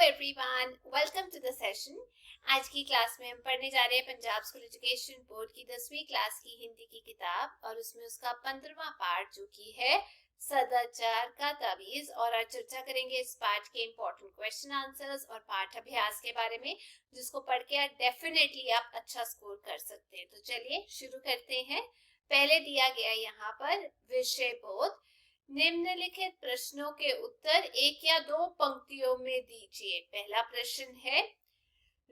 Everyone, welcome to the session. आज की class में हम पढ़ने जा रहे हैं पंजाब स्कूल एजुकेशन बोर्ड की 10वीं क्लास की हिंदी की किताब और उसमें उसका 15वां पार्ट जो कि है सदाचार का तावीज। और आज चर्चा करेंगे इस पार्ट के इम्पोर्टेंट क्वेश्चन आंसर्स और पाठ अभ्यास के बारे में, जिसको पढ़ के आप डेफिनेटली आप अच्छा स्कोर कर सकते हैं। तो चलिए शुरू करते हैं। पहले दिया गया यहाँ पर विषय बोध। निम्नलिखित प्रश्नों के उत्तर एक या दो पंक्तियों में दीजिए। पहला प्रश्न है,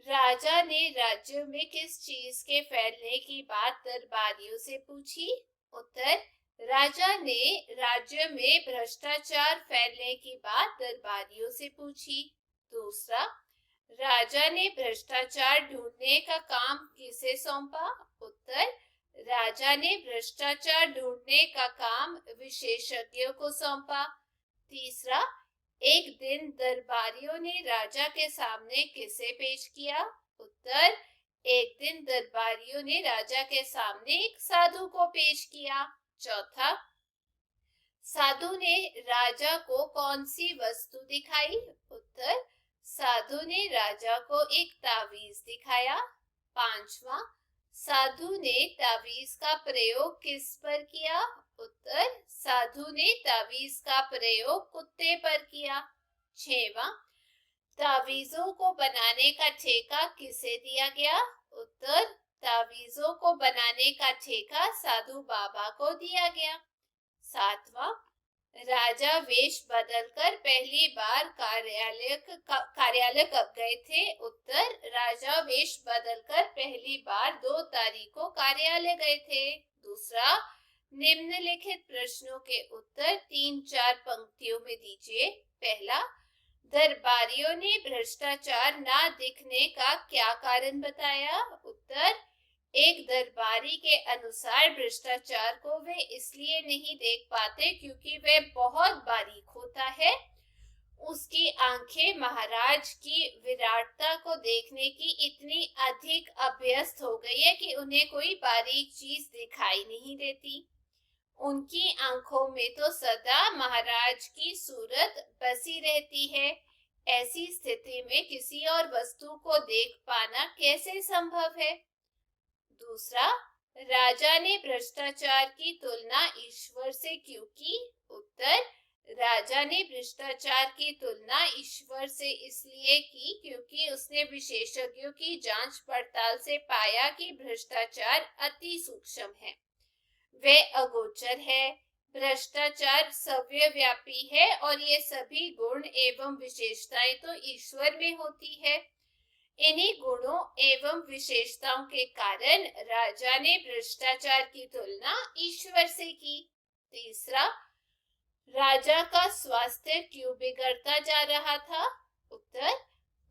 राजा ने राज्य में किस चीज के फैलने की बात दरबारियों से पूछी? उत्तर, राजा ने राज्य में भ्रष्टाचार फैलने की बात दरबारियों से पूछी। दूसरा, राजा ने भ्रष्टाचार ढूंढने का काम किसे सौंपा? उत्तर, राजा ने भ्रष्टाचार ढूंढने का काम विशेषज्ञों को सौंपा। तीसरा, एक दिन दरबारियों ने राजा के सामने किसे पेश किया? उत्तर, एक दिन दरबारियों ने राजा के सामने एक साधु को पेश किया। चौथा, साधु ने राजा को कौन सी वस्तु दिखाई? उत्तर, साधु ने राजा को एक तावीज दिखाया। पांचवा, साधु ने तावीज का प्रयोग किस पर किया? उत्तर, साधु ने तावीज का प्रयोग कुत्ते पर किया। छठवां, तावीजों को बनाने का ठेका किसे दिया गया? उत्तर, तावीजों को बनाने का ठेका साधु बाबा को दिया गया। सातवां, राजा वेश बदलकर पहली बार कार्यालय कब गए थे? उत्तर, राजा वेश बदलकर पहली बार 2 तारीख को कार्यालय गए थे। दूसरा, निम्नलिखित प्रश्नों के उत्तर 3-4 पंक्तियों में दीजिए। पहला, दरबारियों ने भ्रष्टाचार ना दिखने का क्या कारण बताया? उत्तर, एक दरबारी के अनुसार भ्रष्टाचार को वे इसलिए नहीं देख पाते क्योंकि वह बहुत बारीक होता है। उसकी आंखें महाराज की विराटता को देखने की इतनी अधिक अभ्यस्त हो गई है कि उन्हें कोई बारीक चीज दिखाई नहीं देती। उनकी आंखों में तो सदा महाराज की सूरत बसी रहती है। ऐसी स्थिति में किसी और वस्तु को देख पाना कैसे संभव है? दूसरा, राजा ने भ्रष्टाचार की तुलना ईश्वर से क्यों की? उत्तर, राजा ने भ्रष्टाचार की तुलना ईश्वर से इसलिए की क्योंकि उसने विशेषज्ञों की जांच पड़ताल से पाया कि भ्रष्टाचार अति सूक्ष्म है, वह अगोचर है। भ्रष्टाचार सर्वव्यापी है और ये सभी गुण एवं विशेषताएं तो ईश्वर में होती है। इन्हीं गुणों एवं विशेषताओं के कारण राजा ने भ्रष्टाचार की तुलना ईश्वर से की। तीसरा, राजा का स्वास्थ्य क्यों बिगड़ता जा रहा था? उत्तर,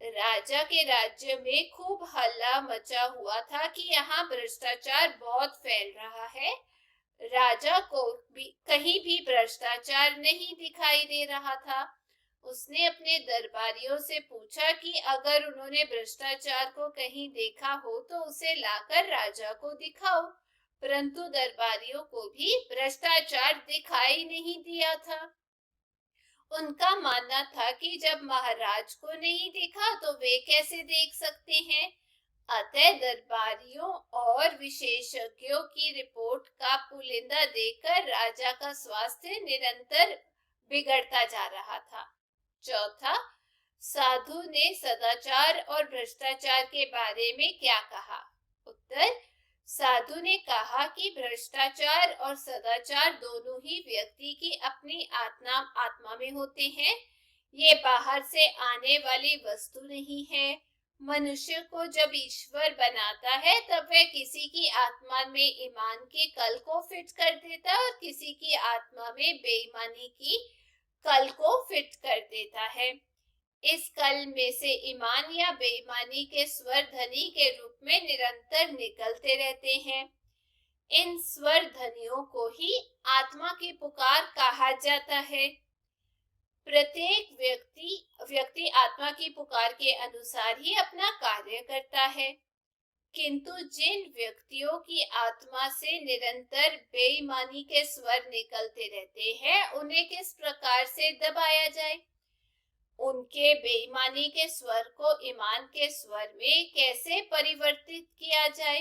राजा के राज्य में खूब हल्ला मचा हुआ था कि यहाँ भ्रष्टाचार बहुत फैल रहा है। राजा को भी कहीं भी भ्रष्टाचार नहीं दिखाई दे रहा था। उसने अपने दरबारियों से पूछा कि अगर उन्होंने भ्रष्टाचार को कहीं देखा हो तो उसे लाकर राजा को दिखाओ, परंतु दरबारियों को भी भ्रष्टाचार दिखाई नहीं दिया था। उनका मानना था कि जब महाराज को नहीं दिखा तो वे कैसे देख सकते हैं। अतः दरबारियों और विशेषज्ञों की रिपोर्ट का पुलिंदा देखकर राजा का स्वास्थ्य निरंतर बिगड़ता जा रहा था। चौथा, साधु ने सदाचार और भ्रष्टाचार के बारे में क्या कहा? उत्तर, साधु ने कहा कि भ्रष्टाचार और सदाचार दोनों ही व्यक्ति की अपनी आत्मा में होते हैं। ये बाहर से आने वाली वस्तु नहीं है। मनुष्य को जब ईश्वर बनाता है तब वह किसी की आत्मा में ईमान के कल को फिट कर देता है और किसी की आत्मा में बेईमानी की कल को फिट कर देता है। इस कल में से ईमान या बेईमानी के स्वर ध्वनि के रूप में निरंतर निकलते रहते हैं। इन स्वर ध्वनियों को ही आत्मा की पुकार कहा जाता है। प्रत्येक व्यक्ति आत्मा की पुकार के अनुसार ही अपना कार्य करता है, किंतु जिन व्यक्तियों की आत्मा से निरंतर बेईमानी के स्वर निकलते रहते हैं, उन्हें किस प्रकार से दबाया जाए? उनके बेईमानी के स्वर को ईमान के स्वर में कैसे परिवर्तित किया जाए।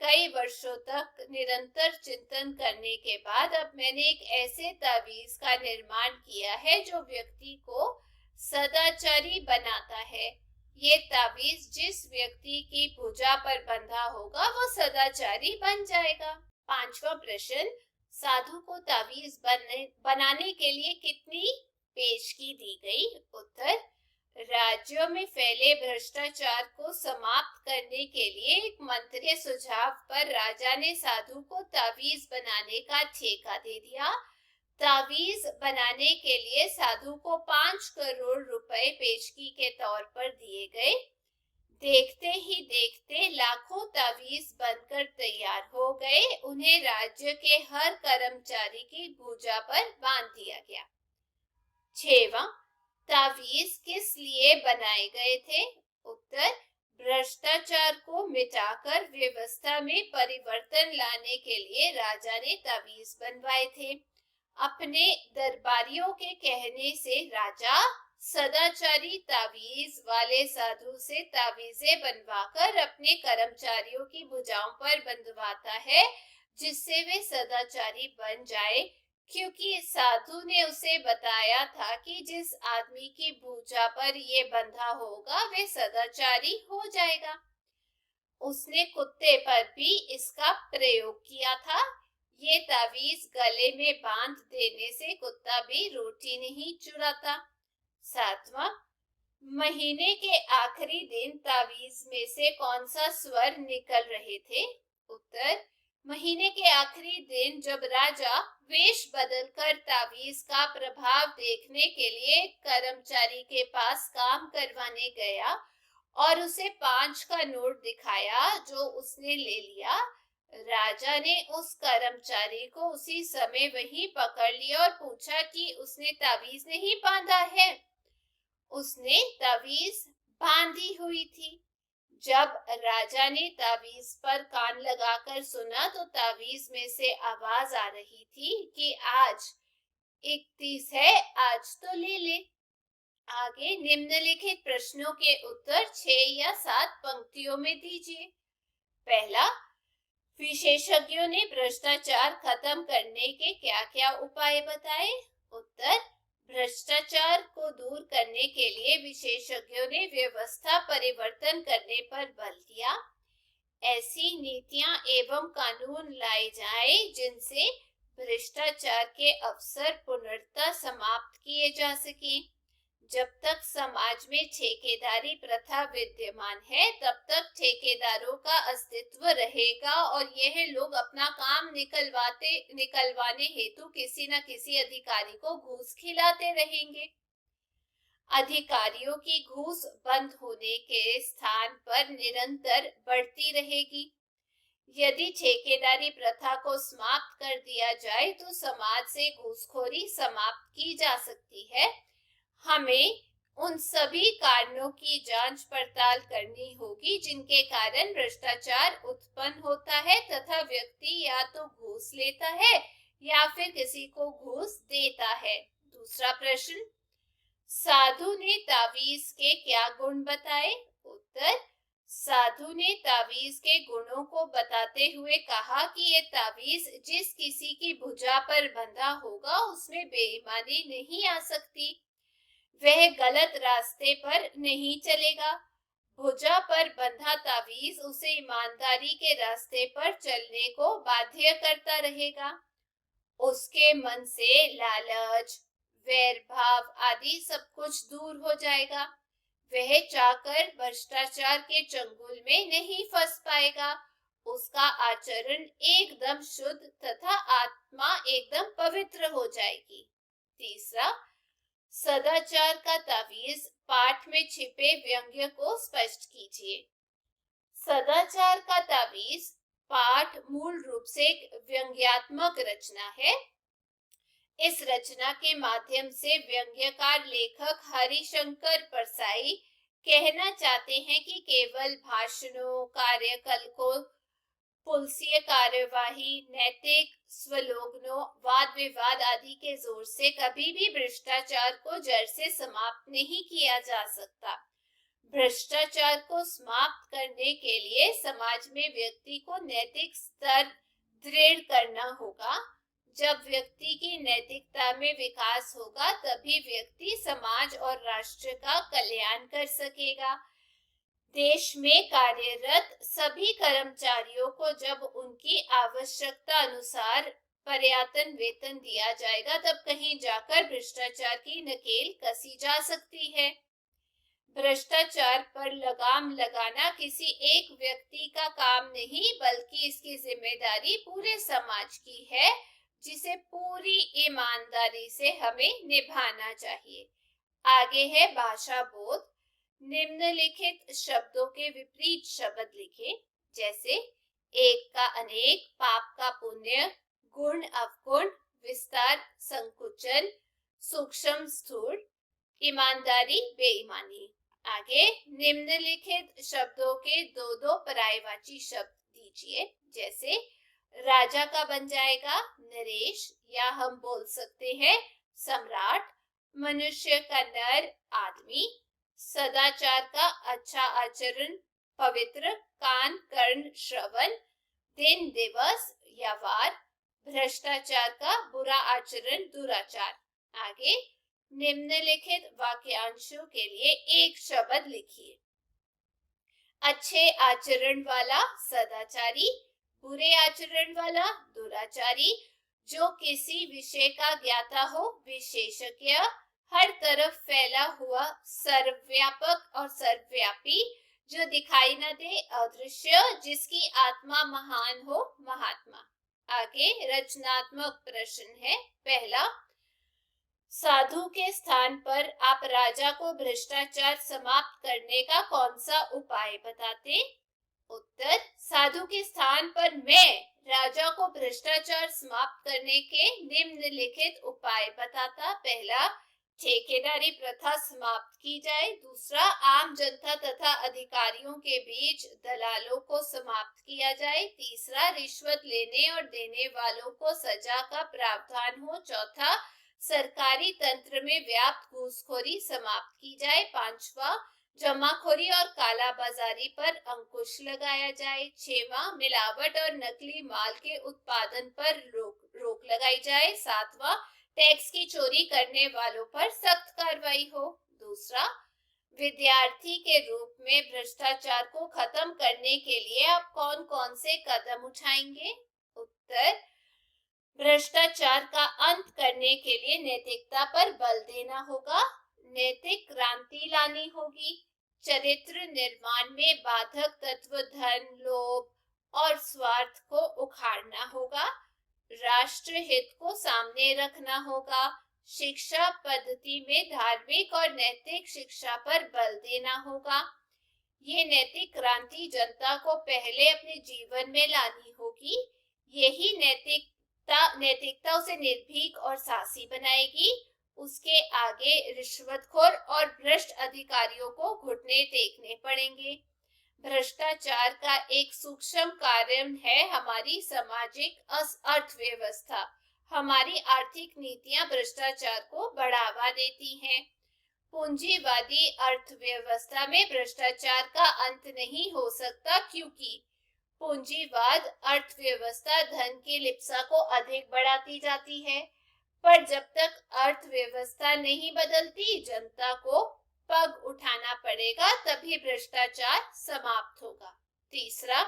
कई वर्षों तक निरंतर चिंतन करने के बाद अब मैंने एक ऐसे तावीज का निर्माण किया है जो व्यक्ति को सदाचारी बनाता है। ये तावीज जिस व्यक्ति की भुजा पर बंधा होगा वो सदाचारी बन जाएगा। पांचवा प्रश्न, साधु को तावीज बनाने के लिए कितनी पेशगी दी गई। उत्तर, राज्यों में फैले भ्रष्टाचार को समाप्त करने के लिए एक मंत्री के सुझाव पर राजा ने साधु को तावीज बनाने का ठेका दे दिया। तावीज बनाने के लिए साधु को 5 करोड़ रुपए पेशगी के तौर पर दिए गए। देखते ही देखते लाखों तावीज बनकर तैयार हो गए। उन्हें राज्य के हर कर्मचारी की भुजा पर बांध दिया गया। 6वां, तावीज किस लिए बनाए गए थे। उत्तर, भ्रष्टाचार को मिटाकर व्यवस्था में परिवर्तन लाने के लिए राजा ने तावीज बनवाए थे। अपने दरबारियों के कहने से राजा सदाचारी तावीज वाले साधु से तावीजें बनवाकर अपने कर्मचारियों की भुजाओं पर बंधवाता है, जिससे वे सदाचारी बन जाए, क्योंकि साधु ने उसे बताया था कि जिस आदमी की भुजा पर ये बंधा होगा वे सदाचारी हो जाएगा। उसने कुत्ते पर भी इसका प्रयोग किया था। ये तावीज गले में बांध देने से कुत्ता भी रोटी नहीं चुराता। 7वां, महीने के आखिरी दिन तावीज में से कौन सा स्वर निकल रहे थे। उत्तर, महीने के आखिरी दिन जब राजा वेश बदलकर तावीज का प्रभाव देखने के लिए कर्मचारी के पास काम करवाने गया और उसे 5 का नोट दिखाया जो उसने ले लिया, राजा ने उस कर्मचारी को उसी समय वहीं पकड़ लिया और पूछा कि उसने तावीज नहीं बांधा है। उसने तावीज बांधी हुई थी। जब राजा ने तावीज पर कान लगाकर सुना तो तावीज में से आवाज आ रही थी कि आज 31 है, आज तो ले ले। आगे निम्नलिखित प्रश्नों के उत्तर 6 या 7 पंक्तियों में दीजिए। पहला, विशेषज्ञों ने भ्रष्टाचार खत्म करने के क्या क्या उपाय बताए। उत्तर, भ्रष्टाचार को दूर करने के लिए विशेषज्ञों ने व्यवस्था परिवर्तन करने पर बल दिया। ऐसी नीतियां एवं कानून लाए जाएं जिनसे भ्रष्टाचार के अवसर पूर्णतः समाप्त किए जा सकें। जब तक समाज में ठेकेदारी प्रथा विद्यमान है तब तक ठेकेदारों का अस्तित्व रहेगा और यह लोग अपना काम निकलवाने हेतु किसी न किसी अधिकारी को घूस खिलाते रहेंगे। अधिकारियों की घूस बंद होने के स्थान पर निरंतर बढ़ती रहेगी। यदि ठेकेदारी प्रथा को समाप्त कर दिया जाए तो समाज से घूसखोरी समाप्त की जा सकती है। हमें उन सभी कारणों की जांच पड़ताल करनी होगी जिनके कारण भ्रष्टाचार उत्पन्न होता है तथा व्यक्ति या तो घूस लेता है या फिर किसी को घूस देता है। दूसरा प्रश्न, साधु ने तावीज के क्या गुण बताए। उत्तर, साधु ने तावीज के गुणों को बताते हुए कहा कि ये तावीज जिस किसी की भुजा पर बंधा होगा उसमें बेईमानी नहीं आ सकती, वह गलत रास्ते पर नहीं चलेगा। भुजा पर बंधा तावीज उसे ईमानदारी के रास्ते पर चलने को बाध्य करता रहेगा। उसके मन से लालच, वैर भाव आदि सब कुछ दूर हो जाएगा। वह चाहकर भ्रष्टाचार के चंगुल में नहीं फंस पाएगा। उसका आचरण एकदम शुद्ध तथा आत्मा एकदम पवित्र हो जाएगी। तीसरा, सदाचार का तावीज पाठ में छिपे व्यंग्य को स्पष्ट कीजिए। सदाचार का तावीज पाठ मूल रूप से एक व्यंग्यात्मक रचना है। इस रचना के माध्यम से व्यंग्यकार लेखक हरिशंकर परसाई कहना चाहते हैं कि केवल भाषणों, कार्यकल को पुलिसीय कार्यवाही, नैतिक स्वलोगनों, वाद विवाद आदि के जोर से कभी भी भ्रष्टाचार को जड़ से समाप्त नहीं किया जा सकता। भ्रष्टाचार को समाप्त करने के लिए समाज में व्यक्ति को नैतिक स्तर दृढ़ करना होगा। जब व्यक्ति की नैतिकता में विकास होगा तभी व्यक्ति समाज और राष्ट्र का कल्याण कर सकेगा। देश में कार्यरत सभी कर्मचारियों को जब उनकी आवश्यकता अनुसार पर्याप्त वेतन दिया जाएगा तब कहीं जाकर भ्रष्टाचार की नकेल कसी जा सकती है। भ्रष्टाचार पर लगाम लगाना किसी एक व्यक्ति का काम नहीं बल्कि इसकी जिम्मेदारी पूरे समाज की है, जिसे पूरी ईमानदारी से हमें निभाना चाहिए। आगे है भाषा बोध। निम्नलिखित शब्दों के विपरीत शब्द लिखें, जैसे एक का अनेक, पाप का पुण्य, गुण अवगुण, विस्तार संकुचन, सूक्ष्म स्थूल, ईमानदारी बेईमानी। आगे निम्नलिखित शब्दों के दो दो पर्यायवाची शब्द दीजिए, जैसे राजा का बन जाएगा नरेश, या हम बोल सकते हैं सम्राट। मनुष्य का नर आदमी। सदाचार का अच्छा आचरण पवित्र, कान कर्ण श्रवण, दिन दिवस या वार। भ्रष्टाचार का बुरा आचरण दुराचार। आगे निम्नलिखित वाक्यांशों के लिए एक शब्द लिखिए। अच्छे आचरण वाला सदाचारी, बुरे आचरण वाला दुराचारी। जो किसी विषय का ज्ञाता हो विशेषज्ञ, हर तरफ फैला हुआ सर्वव्यापक और सर्वव्यापी, जो दिखाई न दे अदृश्य, जिसकी आत्मा महान हो महात्मा। आगे रचनात्मक प्रश्न है। पहला, साधु के स्थान पर आप राजा को भ्रष्टाचार समाप्त करने का कौन सा उपाय बताते? उत्तर, साधु के स्थान पर मैं राजा को भ्रष्टाचार समाप्त करने के निम्नलिखित उपाय बताता। पहला, ठेकेदारी प्रथा समाप्त की जाए। दूसरा, आम जनता तथा अधिकारियों के बीच दलालों को समाप्त किया जाए। तीसरा, रिश्वत लेने और देने वालों को सजा का प्रावधान हो। चौथा, सरकारी तंत्र में व्याप्त घूसखोरी समाप्त की जाए। पांचवा, जमाखोरी और कालाबाजारी पर अंकुश लगाया जाए। छठवां, मिलावट और नकली माल के उत्पादन पर रोक लगाई जाए। सातवां, टैक्स की चोरी करने वालों पर सख्त कार्रवाई हो। दूसरा, विद्यार्थी के रूप में भ्रष्टाचार को खत्म करने के लिए आप कौन कौन से कदम उठाएंगे? उत्तर, भ्रष्टाचार का अंत करने के लिए नैतिकता पर बल देना होगा, नैतिक क्रांति लानी होगी, चरित्र निर्माण में बाधक तत्व धन, लोभ और स्वार्थ को उखाड़ना होगा, राष्ट्र हित को सामने रखना होगा, शिक्षा पद्धति में धार्मिक और नैतिक शिक्षा पर बल देना होगा। ये नैतिक क्रांति जनता को पहले अपने जीवन में लानी होगी। यही नैतिकता उसे निर्भीक और साहसी बनाएगी। उसके आगे रिश्वतखोर और भ्रष्ट अधिकारियों को घुटने टेकने पड़ेंगे। भ्रष्टाचार का एक सूक्ष्म कारण है हमारी सामाजिक अर्थव्यवस्था। हमारी आर्थिक नीतियां भ्रष्टाचार को बढ़ावा देती हैं। पूंजीवादी अर्थव्यवस्था में भ्रष्टाचार का अंत नहीं हो सकता, क्योंकि पूंजीवाद अर्थव्यवस्था धन की लिप्सा को अधिक बढ़ाती जाती है। पर जब तक अर्थव्यवस्था नहीं बदलती, जनता को पग उठाना पड़ेगा, तभी भ्रष्टाचार समाप्त होगा। तीसरा,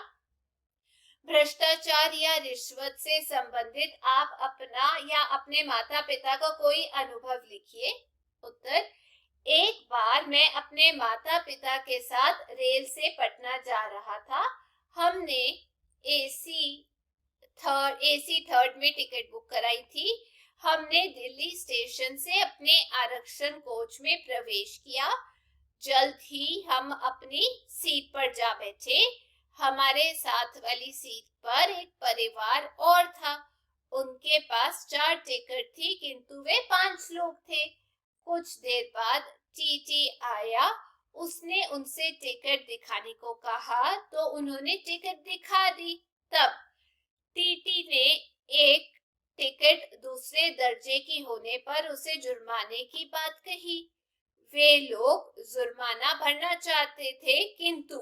भ्रष्टाचार या रिश्वत से संबंधित आप अपना या अपने माता पिता का कोई अनुभव लिखिए। उत्तर, एक बार मैं अपने माता पिता के साथ रेल से पटना जा रहा था। हमने एसी थर्ड में टिकट बुक कराई थी। हमने दिल्ली स्टेशन से अपने आरक्षण कोच में प्रवेश किया। जल्द ही हम अपनी सीट पर जा बैठे। हमारे साथ वाली सीट पर एक परिवार और था। उनके पास 4 टिकट थी, किंतु वे 5 लोग थे। कुछ देर बाद टीटी आया। उसने उनसे टिकट दिखाने को कहा तो उन्होंने टिकट दिखा दी। तब टीटी ने एक टिकट दूसरे दर्जे की होने पर उसे जुर्माने की बात कही। वे लोग जुर्माना भरना चाहते थे, किंतु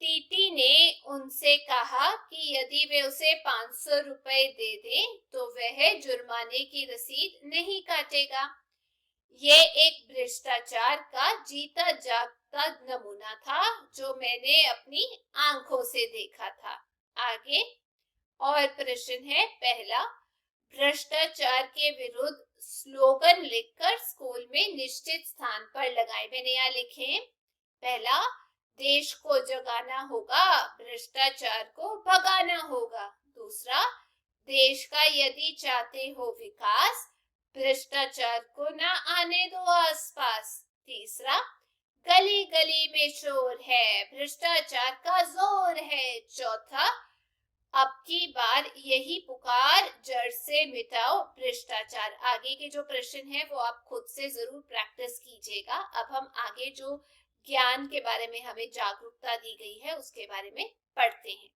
टीटी ने उनसे कहा कि यदि वे उसे 500 रुपए दे दें तो वह जुर्माने की रसीद नहीं काटेगा। ये एक भ्रष्टाचार का जीता जागता नमूना था जो मैंने अपनी आंखों से देखा था। आगे और प्रश्न है पहला, भ्रष्टाचार के विरुद्ध स्लोगन लिखकर स्कूल में निश्चित स्थान पर लगाए। मैंने यहाँ लिखे, पहला, देश को जगाना होगा, भ्रष्टाचार को भगाना होगा। दूसरा, देश का यदि चाहते हो विकास, भ्रष्टाचार को ना आने दो आसपास। तीसरा, गली गली में शोर है, भ्रष्टाचार का जोर है। चौथा, अब की बार यही पुकार, जड़ से मिटाओ भ्रष्टाचार। आगे के जो प्रश्न है वो आप खुद से जरूर प्रैक्टिस कीजिएगा। अब हम आगे जो ज्ञान के बारे में हमें जागरूकता दी गई है उसके बारे में पढ़ते हैं।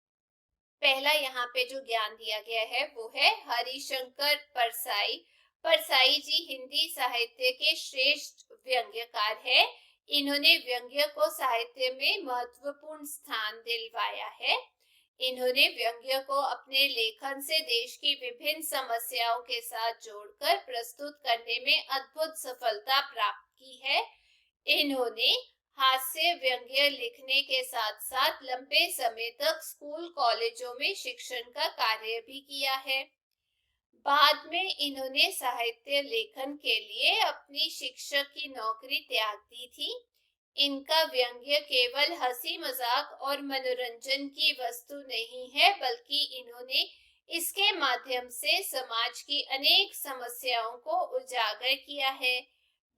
पहला यहाँ पे जो ज्ञान दिया गया है वो है हरिशंकर परसाई। परसाई जी हिंदी साहित्य के श्रेष्ठ व्यंग्यकार है। इन्होंने व्यंग्य को साहित्य में महत्वपूर्ण स्थान दिलवाया है। इन्होंने व्यंग्य को अपने लेखन से देश की विभिन्न समस्याओं के साथ जोड़कर प्रस्तुत करने में अद्भुत सफलता प्राप्त की है। इन्होंने हास्य व्यंग्य लिखने के साथ साथ लंबे समय तक स्कूल कॉलेजों में शिक्षण का कार्य भी किया है। बाद में इन्होंने साहित्य लेखन के लिए अपनी शिक्षक की नौकरी त्याग दी थी। इनका व्यंग्य केवल हंसी मजाक और मनोरंजन की वस्तु नहीं है, बल्कि इन्होंने इसके माध्यम से समाज की अनेक समस्याओं को उजागर किया है।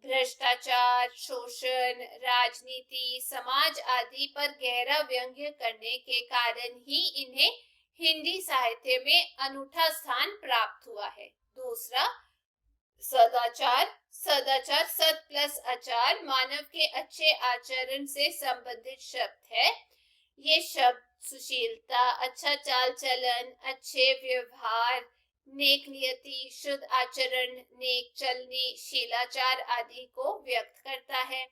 भ्रष्टाचार, शोषण, राजनीति, समाज आदि पर गहरा व्यंग्य करने के कारण ही इन्हें हिंदी साहित्य में अनूठा स्थान प्राप्त हुआ है। दूसरा, सदाचार। सदाचार सत प्लस आचार, मानव के अच्छे आचरण से संबंधित शब्द है। ये शब्द सुशीलता, अच्छा चाल चलन, अच्छे व्यवहार, नेक नियति, शुद्ध आचरण, नेक चलनी, शीलाचार आदि को व्यक्त करता है।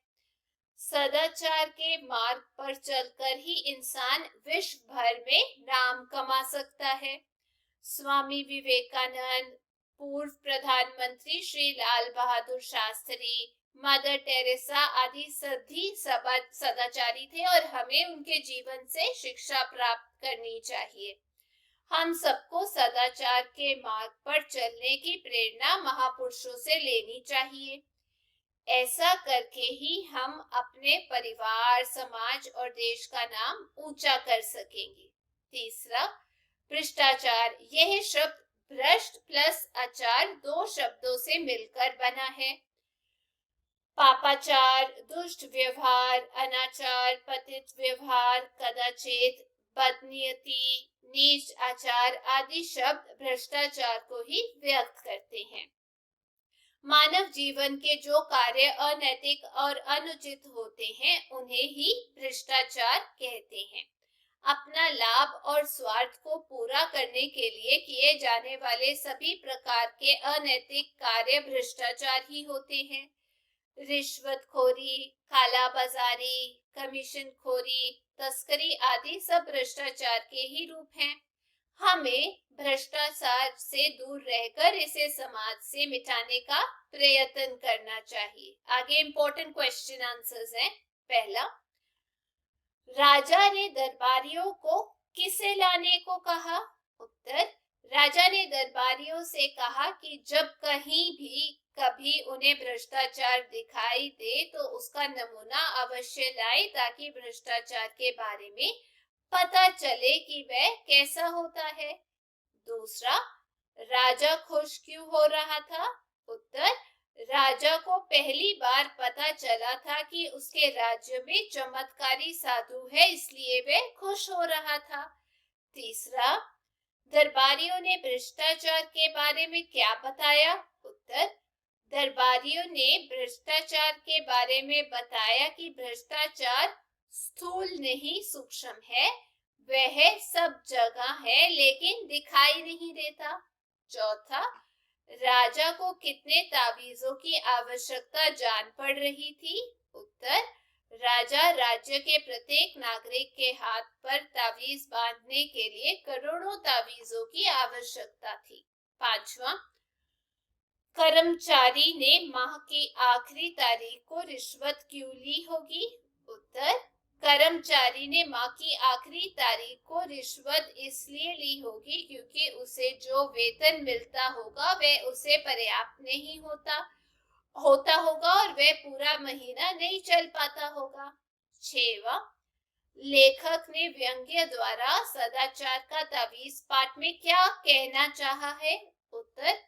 सदाचार के मार्ग पर चलकर ही इंसान विश्व भर में नाम कमा सकता है। स्वामी विवेकानंद, पूर्व प्रधानमंत्री श्री लाल बहादुर शास्त्री, मदर टेरेसा आदि सभी सदाचारी थे और हमें उनके जीवन से शिक्षा प्राप्त करनी चाहिए। हम सबको सदाचार के मार्ग पर चलने की प्रेरणा महापुरुषों से लेनी चाहिए। ऐसा करके ही हम अपने परिवार, समाज और देश का नाम ऊंचा कर सकेंगे। तीसरा, भ्रष्टाचार। यह शब्द भ्रष्ट प्लस आचार दो शब्दों से मिलकर बना है। पापाचार, दुष्ट व्यवहार, अनाचार, पतित व्यवहार, कदाचित, बदनीयति, नीच आचार आदि शब्द भ्रष्टाचार को ही व्यक्त करते हैं। मानव जीवन के जो कार्य अनैतिक और अनुचित होते हैं उन्हें ही भ्रष्टाचार कहते हैं। अपना लाभ और स्वार्थ को पूरा करने के लिए किए जाने वाले सभी प्रकार के अनैतिक कार्य भ्रष्टाचार ही होते हैं। रिश्वतखोरी, कालाबाजारी, कमीशनखोरी, तस्करी आदि सब भ्रष्टाचार के ही रूप हैं। हमें भ्रष्टाचार से दूर रहकर इसे समाज से मिटाने का प्रयत्न करना चाहिए। आगे इंपॉर्टेंट क्वेश्चन आंसर्स हैं। पहला, राजा ने दरबारियों को किसे लाने को कहा? उत्तर, राजा ने दरबारियों से कहा कि जब कहीं भी कभी उन्हें भ्रष्टाचार दिखाई दे तो उसका नमूना अवश्य लाए ताकि भ्रष्टाचार के बारे में पता चले कि वह कैसा होता है। दूसरा, राजा खुश क्यों हो रहा था? उत्तर, राजा को पहली बार पता चला था कि उसके राज्य में चमत्कारी साधु है, इसलिए वह खुश हो रहा था। तीसरा, दरबारियों ने भ्रष्टाचार के बारे में क्या बताया? उत्तर, दरबारियों ने भ्रष्टाचार के बारे में बताया कि भ्रष्टाचार स्थूल नहीं सूक्ष्म है। वह सब जगह है लेकिन दिखाई नहीं देता। चौथा, राजा को कितने तावीजों की आवश्यकता जान पड़ रही थी? उत्तर, राजा राज्य के प्रत्येक नागरिक के हाथ पर तावीज बांधने के लिए करोड़ों तावीजों की आवश्यकता थी। पांचवा, कर्मचारी ने माह की आखिरी तारीख को रिश्वत क्यों ली होगी? उत्तर, कर्मचारी ने माह की आखिरी तारीख को रिश्वत इसलिए ली होगी क्योंकि उसे जो वेतन मिलता होगा वह उसे पर्याप्त नहीं होता होगा और वह पूरा महीना नहीं चल पाता होगा। छठवां, लेखक ने व्यंग्य द्वारा सदाचार का तावीज पाठ में क्या कहना चाहा है? उत्तर,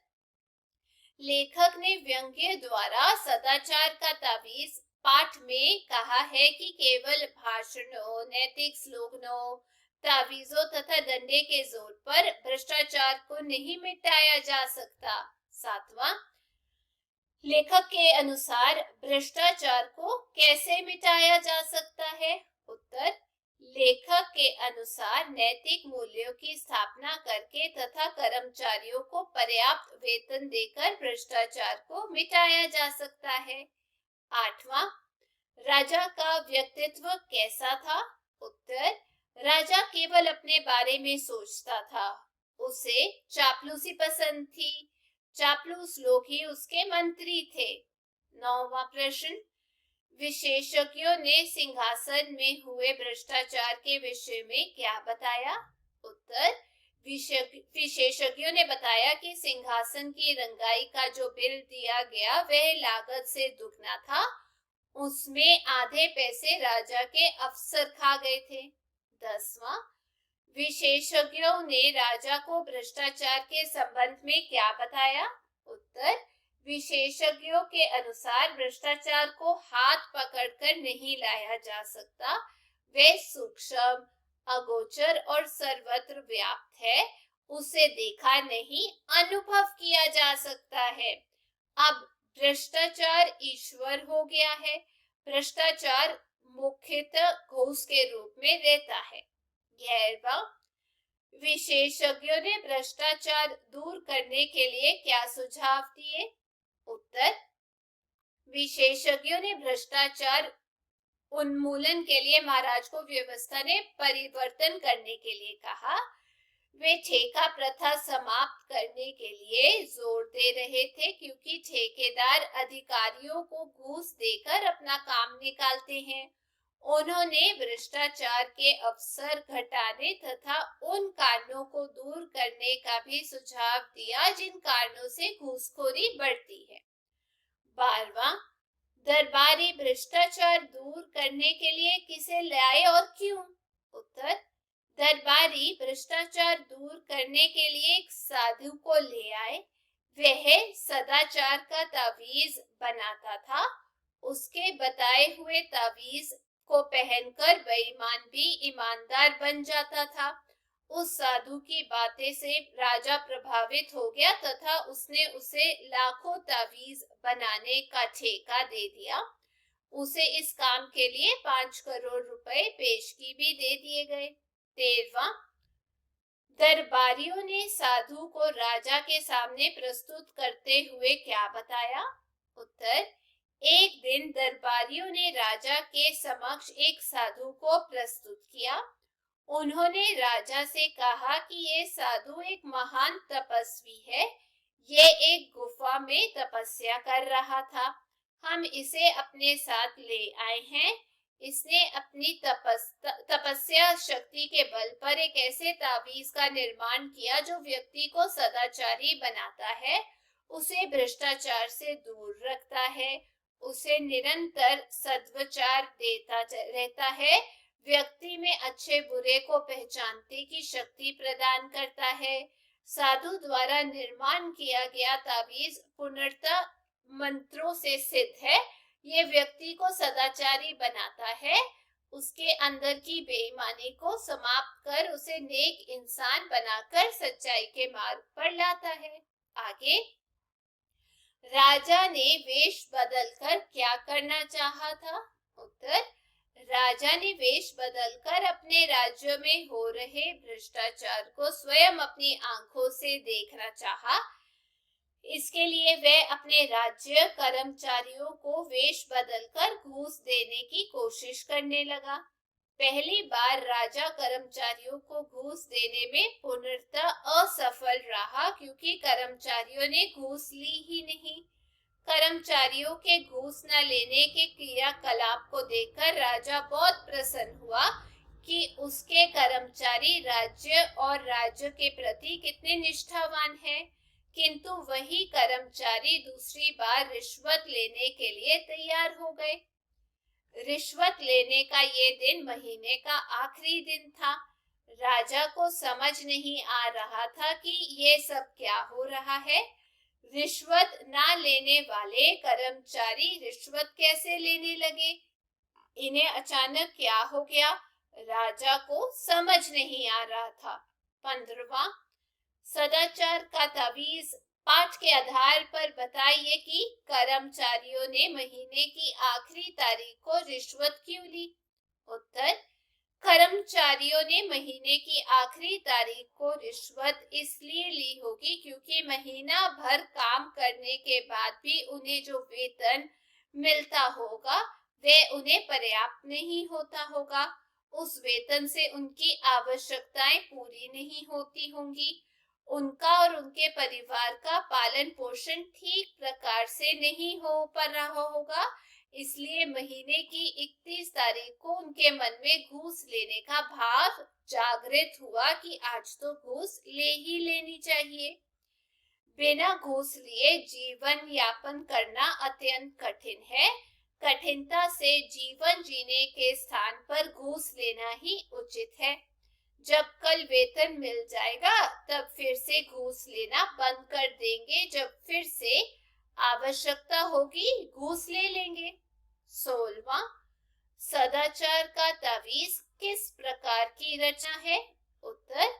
लेखक ने व्यंग्य द्वारा सदाचार का तावीज पाठ में कहा है कि केवल भाषणों, नैतिक स्लोगनों, तावीजों तथा डंडे के जोर पर भ्रष्टाचार को नहीं मिटाया जा सकता। सातवां, लेखक के अनुसार भ्रष्टाचार को कैसे मिटाया जा सकता है? उत्तर, लेखक के अनुसार नैतिक मूल्यों की स्थापना करके तथा कर्मचारियों को पर्याप्त वेतन देकर भ्रष्टाचार को मिटाया जा सकता है। आठवां, राजा का व्यक्तित्व कैसा था? उत्तर, राजा केवल अपने बारे में सोचता था। उसे चापलूसी पसंद थी। चापलूस लोग ही उसके मंत्री थे। नौवां प्रश्न, विशेषज्ञों ने सिंहासन में हुए भ्रष्टाचार के विषय में क्या बताया? उत्तर, विशेषज्ञों ने बताया कि सिंहासन की रंगाई का जो बिल दिया गया वह लागत से दुगना था। उसमें आधे पैसे राजा के अफसर खा गए थे। 10वां, विशेषज्ञों ने राजा को भ्रष्टाचार के संबंध में क्या बताया? उत्तर, विशेषज्ञों के अनुसार भ्रष्टाचार को हाथ पकड़कर नहीं लाया जा सकता। वह सूक्ष्म, अगोचर और सर्वत्र व्याप्त है। उसे देखा नहीं, अनुभव किया जा सकता है। अब भ्रष्टाचार ईश्वर हो गया है। भ्रष्टाचार मुख्यतः घूस के रूप में रहता है। 11वां, विशेषज्ञों ने भ्रष्टाचार दूर करने के लिए क्या सुझाव दिए? उत्तर, विशेषज्ञों ने भ्रष्टाचार उन्मूलन के लिए महाराज को व्यवस्था ने परिवर्तन करने के लिए कहा। वे ठेका प्रथा समाप्त करने के लिए जोर दे रहे थे क्योंकि ठेकेदार अधिकारियों को घूस देकर अपना काम निकालते हैं। उन्होंने भ्रष्टाचार के अवसर घटाने तथा उन कारणों को दूर करने का भी सुझाव दिया जिन कारणों से घूसखोरी बढ़ती है। 12वां, दरबारी भ्रष्टाचार दूर करने के लिए किसे लाए और क्यों? उत्तर, दरबारी भ्रष्टाचार दूर करने के लिए एक साधु को ले आए। वह सदाचार का तावीज बनाता था। उसके बताए हुए तावीज को पहनकर बेईमान भी ईमानदार बन जाता था। उस साधु की बातें से राजा प्रभावित हो गया तथा उसने उसे लाखों तावीज बनाने का ठेका दे दिया। उसे इस काम के लिए 5 करोड़ रुपए पेशगी भी दे दिए गए। 13वां, दरबारियों ने साधु को राजा के सामने प्रस्तुत करते हुए क्या बताया? उत्तर, एक दिन दरबारियों ने राजा के समक्ष एक साधु को प्रस्तुत किया। उन्होंने राजा से कहा कि ये साधु एक महान तपस्वी है। ये एक गुफा में तपस्या कर रहा था। हम इसे अपने साथ ले आए हैं। इसने अपनी तपस्या शक्ति के बल पर एक ऐसे तावीज का निर्माण किया जो व्यक्ति को सदाचारी बनाता है, उसे भ्रष्टाचार से दूर रखता है, उसे निरंतर सद्विचार देता रहता है, व्यक्ति में अच्छे बुरे को पहचानने की शक्ति प्रदान करता है। साधु द्वारा निर्माण किया गया तावीज पूर्णतः मंत्रों से सिद्ध है। ये व्यक्ति को सदाचारी बनाता है, उसके अंदर की बेईमानी को समाप्त कर उसे नेक इंसान बनाकर सच्चाई के मार्ग पर लाता है। आगे, राजा ने वेश बदलकर क्या करना चाहा था? उत्तर, राजा ने वेश बदलकर अपने राज्य में हो रहे भ्रष्टाचार को स्वयं अपनी आंखों से देखना चाहा। इसके लिए वह अपने राज्य कर्मचारियों को वेश बदलकर घूस देने की कोशिश करने लगा। पहली बार राजा कर्मचारियों को घूस देने में पूर्णतः असफल रहा, क्योंकि कर्मचारियों ने घूस ली ही नहीं। कर्मचारियों के घूस न लेने के क्रियाकलाप को देखकर राजा बहुत प्रसन्न हुआ कि उसके कर्मचारी राज्य और राज्य के प्रति कितने निष्ठावान हैं। किंतु वही कर्मचारी दूसरी बार रिश्वत लेने के लिए तैयार हो गए। रिश्वत लेने का ये दिन महीने का आखिरी दिन था। राजा को समझ नहीं आ रहा था कि ये सब क्या हो रहा है। रिश्वत ना लेने वाले कर्मचारी रिश्वत कैसे लेने लगे? इन्हें अचानक क्या हो गया, राजा को समझ नहीं आ रहा था। 15वां, सदाचार का तावीज। पाठ के आधार पर बताइए कि कर्मचारियों ने महीने की आखिरी तारीख को रिश्वत क्यों ली? उत्तर, कर्मचारियों ने महीने की आखिरी तारीख को रिश्वत इसलिए ली होगी क्योंकि महीना भर काम करने के बाद भी उन्हें जो वेतन मिलता होगा वह उन्हें पर्याप्त नहीं होता होगा। उस वेतन से उनकी आवश्यकताएं पूरी नहीं होती होंगी। उनका और उनके परिवार का पालन पोषण ठीक प्रकार से नहीं हो पा रहा होगा। इसलिए महीने की 31 तारीख को उनके मन में घूस लेने का भाव जागृत हुआ कि आज तो घूस ले ही लेनी चाहिए। बिना घूस लिए जीवन यापन करना अत्यंत कठिन है। कठिनता से जीवन जीने के स्थान पर घूस लेना ही उचित है। जब कल वेतन मिल जाएगा तब फिर से घूस लेना बंद कर देंगे। जब फिर से आवश्यकता होगी घूस ले लेंगे। 16वां, सदाचार का तावीज किस प्रकार की रचना है? उत्तर,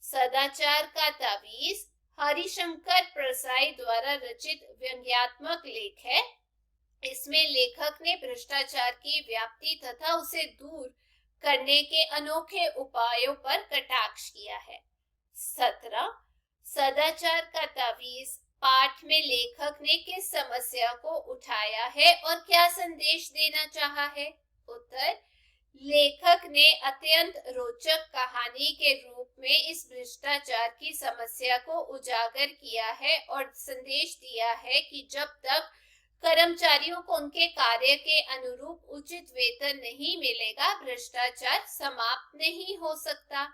सदाचार का तावीज हरिशंकर प्रसाई द्वारा रचित व्यंग्यात्मक लेख है। इसमें लेखक ने भ्रष्टाचार की व्याप्ति तथा उसे दूर करने के अनोखे उपायों पर कटाक्ष किया है। 17, सदाचार का तावीज पाठ में लेखक ने किस समस्या को उठाया है और क्या संदेश देना चाहा है? उत्तर, लेखक ने अत्यंत रोचक कहानी के रूप में इस भ्रष्टाचार की समस्या को उजागर किया है और संदेश दिया है कि जब तक कर्मचारियों को उनके कार्य के अनुरूप उचित वेतन नहीं मिलेगा, भ्रष्टाचार समाप्त नहीं हो सकता।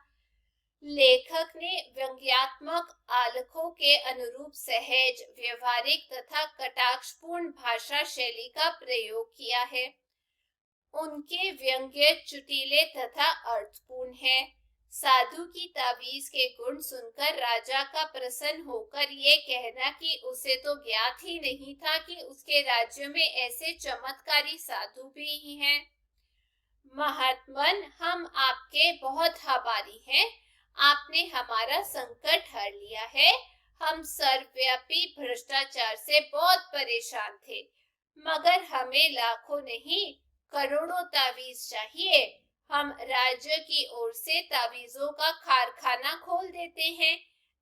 लेखक ने व्यंग्यात्मक आलेखों के अनुरूप सहज, व्यवहारिक तथा कटाक्षपूर्ण भाषा शैली का प्रयोग किया है। उनके व्यंग्य चुटीले तथा अर्थपूर्ण हैं। साधु की तावीज के गुण सुनकर राजा का प्रसन्न होकर ये कहना कि उसे तो ज्ञात ही नहीं था कि उसके राज्य में ऐसे चमत्कारी साधु भी हैं। महात्मन, हम आपके बहुत आभारी हैं। आपने हमारा संकट हर लिया है। हम सर्वव्यापी भ्रष्टाचार से बहुत परेशान थे, मगर हमें लाखों नहीं करोड़ों तावीज चाहिए। हम राज्य की ओर से तावीजों का कारखाना खोल देते हैं।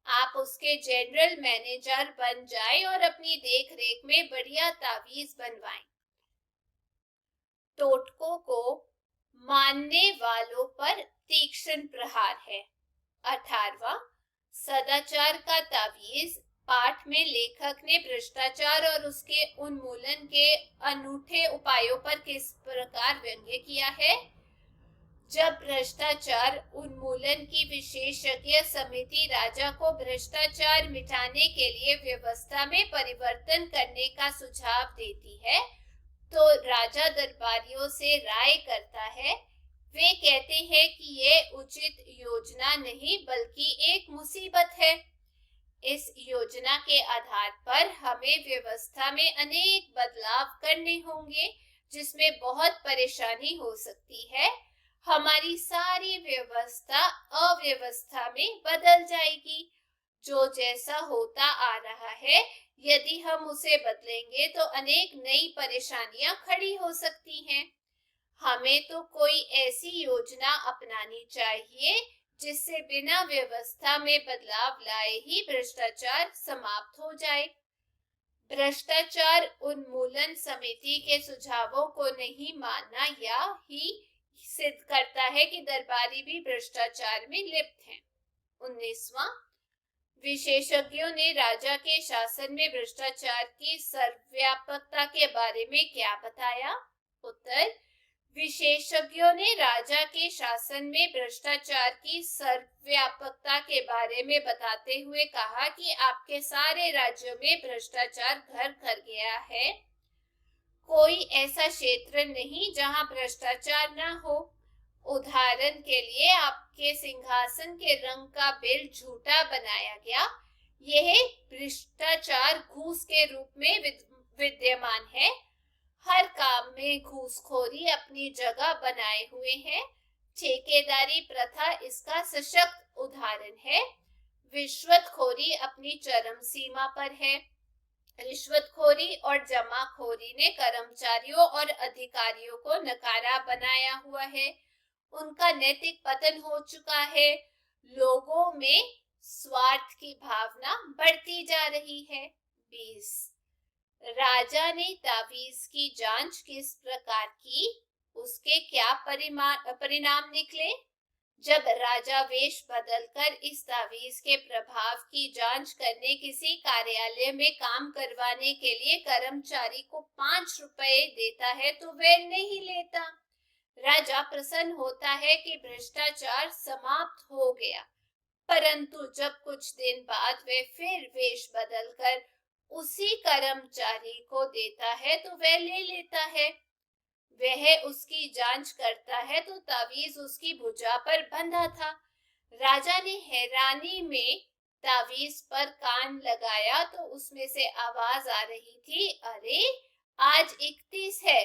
आप उसके जनरल मैनेजर बन जाएं और अपनी देखरेख में बढ़िया तावीज बनवाएं। टोटकों को मानने वालों पर तीक्ष्ण प्रहार है। 18वां, सदाचार का तावीज पाठ में लेखक ने भ्रष्टाचार और उसके उन्मूलन के अनूठे उपायों पर किस प्रकार व्यंग्य किया है? जब भ्रष्टाचार उन्मूलन की विशेषज्ञ समिति राजा को भ्रष्टाचार मिटाने के लिए व्यवस्था में परिवर्तन करने का सुझाव देती है, तो राजा दरबारियों से राय करता है। वे कहते हैं कि ये उचित योजना नहीं बल्कि एक मुसीबत है। इस योजना के आधार पर हमें व्यवस्था में अनेक बदलाव करने होंगे, जिसमें बहुत परेशानी हो सकती है। हमारी सारी व्यवस्था अव्यवस्था में बदल जाएगी। जो जैसा होता आ रहा है, यदि हम उसे बदलेंगे तो अनेक नई परेशानियां खड़ी हो सकती हैं। हमें तो कोई ऐसी योजना अपनानी चाहिए जिससे बिना व्यवस्था में बदलाव लाए ही भ्रष्टाचार समाप्त हो जाए। भ्रष्टाचार उन्मूलन समिति के सुझावों को नहीं मानना या ही सिद्ध करता है कि दरबारी भी भ्रष्टाचार में लिप्त हैं। 19वां, विशेषज्ञों ने राजा के शासन में भ्रष्टाचार की सर्वव्यापकता के बारे में क्या बताया? उत्तर, विशेषज्ञों ने राजा के शासन में भ्रष्टाचार की सर्वव्यापकता के बारे में बताते हुए कहा कि आपके सारे राज्यों में भ्रष्टाचार घर कर गया है। कोई ऐसा क्षेत्र नहीं जहां भ्रष्टाचार न हो। उदाहरण के लिए आपके सिंहासन के रंग का बिल झूठा बनाया गया। यह भ्रष्टाचार घूस के रूप में विद्यमान है। हर काम में घूसखोरी अपनी जगह बनाए हुए है। ठेकेदारी प्रथा इसका सशक्त उदाहरण है। रिश्वतखोरी अपनी चरम सीमा पर है। रिश्वतखोरी और जमाखोरी ने कर्मचारियों और अधिकारियों को नकारा बनाया हुआ है। उनका नैतिक पतन हो चुका है। लोगों में स्वार्थ की भावना बढ़ती जा रही है। 20, राजा ने तावीज की जांच किस प्रकार की? उसके क्या परिणाम निकले? जब राजा वेश बदलकर इस तावीज के प्रभाव की जांच करने किसी कार्यालय में काम करवाने के लिए कर्मचारी को 5 रुपए देता है तो वह नहीं लेता। राजा प्रसन्न होता है कि भ्रष्टाचार समाप्त हो गया, परंतु जब कुछ दिन बाद वह फिर वेश बदलकर उसी कर्मचारी को देता है तो वह ले लेता है। वह उसकी जांच करता है तो तावीज उसकी भुजा पर बंधा था। राजा ने हैरानी में तावीज पर कान लगाया तो उसमें से आवाज आ रही थी, अरे आज 31 है,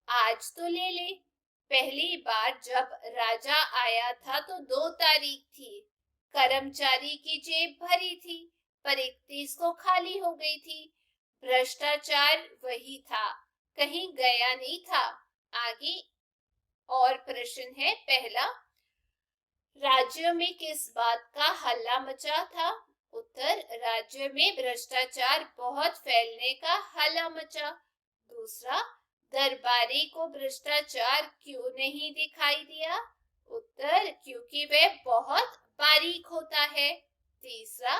आज तो ले ले। पहली बार जब राजा आया था तो 2 तारीख थी। कर्मचारी की जेब भरी थी, पर 31 को खाली हो गई थी। भ्रष्टाचार वही था, कहीं गया नहीं था। आगे और प्रश्न है। पहला, राज्य में किस बात का हल्ला मचा था? उत्तर, राज्य में भ्रष्टाचार बहुत फैलने का हल्ला मचा। दूसरा, दरबारी को भ्रष्टाचार क्यों नहीं दिखाई दिया? उत्तर, क्योंकि वह बहुत बारीक होता है। तीसरा,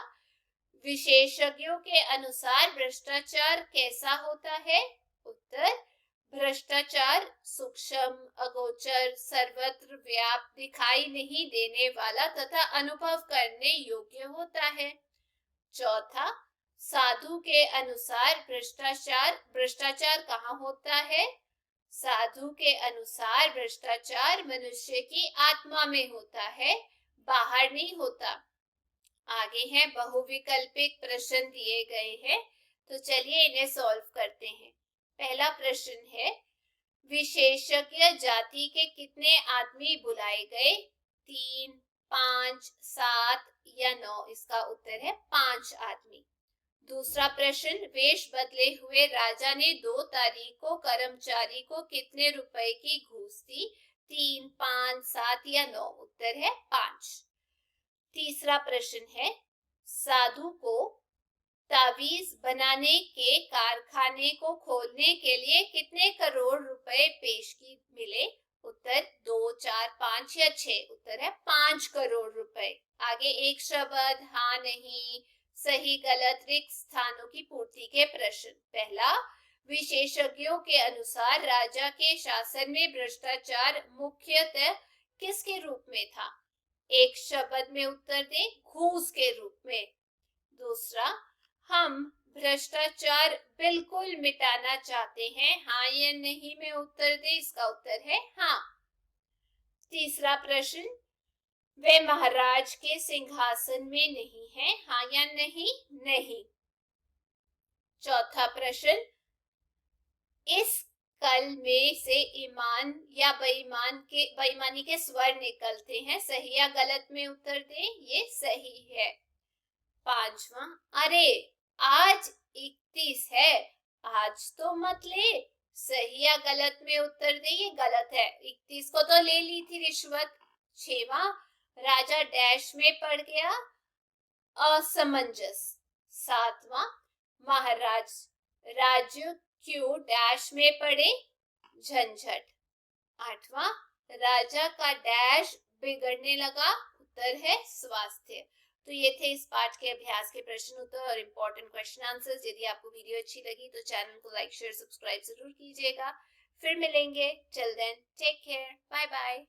विशेषज्ञों के अनुसार भ्रष्टाचार कैसा होता है? उत्तर, भ्रष्टाचार सूक्ष्म, अगोचर, सर्वत्र व्याप्त, दिखाई नहीं देने वाला तथा अनुभव करने योग्य होता है। चौथा, साधु के अनुसार भ्रष्टाचार कहाँ होता है? साधु के अनुसार भ्रष्टाचार मनुष्य की आत्मा में होता है, बाहर नहीं होता। आगे है बहुविकल्पिक प्रश्न दिए गए हैं, तो चलिए इन्हें सॉल्व करते हैं। पहला प्रश्न है, विशेषज्ञ जाति के कितने आदमी बुलाए गए? 3, 5, 7 या 9? इसका उत्तर है 5 आदमी। दूसरा प्रश्न, वेश बदले हुए राजा ने 2 तारीख को कर्मचारी को कितने रुपए की घूस दी? 3, 5, 7 या 9? उत्तर है 5। तीसरा प्रश्न है, साधु को तावीज बनाने के कारखाने को खोलने के लिए कितने करोड़ रुपए पेशगी मिले? उत्तर 2, 4, 5 या 6? उत्तर है 5 करोड़ रुपए। आगे एक शब्द हाँ नहीं, सही गलत, रिक्त स्थानों की पूर्ति के प्रश्न। पहला, विशेषज्ञों के अनुसार राजा के शासन में भ्रष्टाचार मुख्यतः किसके रूप में था? एक शब्द में उत्तर दें, घूस के रूप में। दूसरा, हम भ्रष्टाचार बिल्कुल मिटाना चाहते हैं, हाँ या नहीं में उत्तर दें। इसका उत्तर है हाँ। तीसरा प्रश्न, वे महाराज के सिंहासन में नहीं है, हाँ या नहीं? नहीं। चौथा प्रश्न, इस कल में से ईमान या बेईमानी के स्वर निकलते हैं, सही या गलत में उत्तर दें। ये सही है। पांचवा, अरे आज 31 है, आज तो मत ले, सही या गलत में उत्तर दे, ये गलत है। 31 को तो ले ली थी रिश्वत। 6वां, राजा डैश में पड़ गया, असमंजस। 7वां, महाराज राज्य क्यों डैश में पड़े, झंझट। 8वां, राजा का डैश बिगड़ने लगा, उत्तर है स्वास्थ्य। तो ये थे इस पाठ के अभ्यास के प्रश्न उत्तर और इम्पोर्टेंट क्वेश्चन आंसर्स। यदि आपको वीडियो अच्छी लगी तो चैनल को लाइक शेयर सब्सक्राइब जरूर कीजिएगा। फिर मिलेंगे, till then take care, bye bye.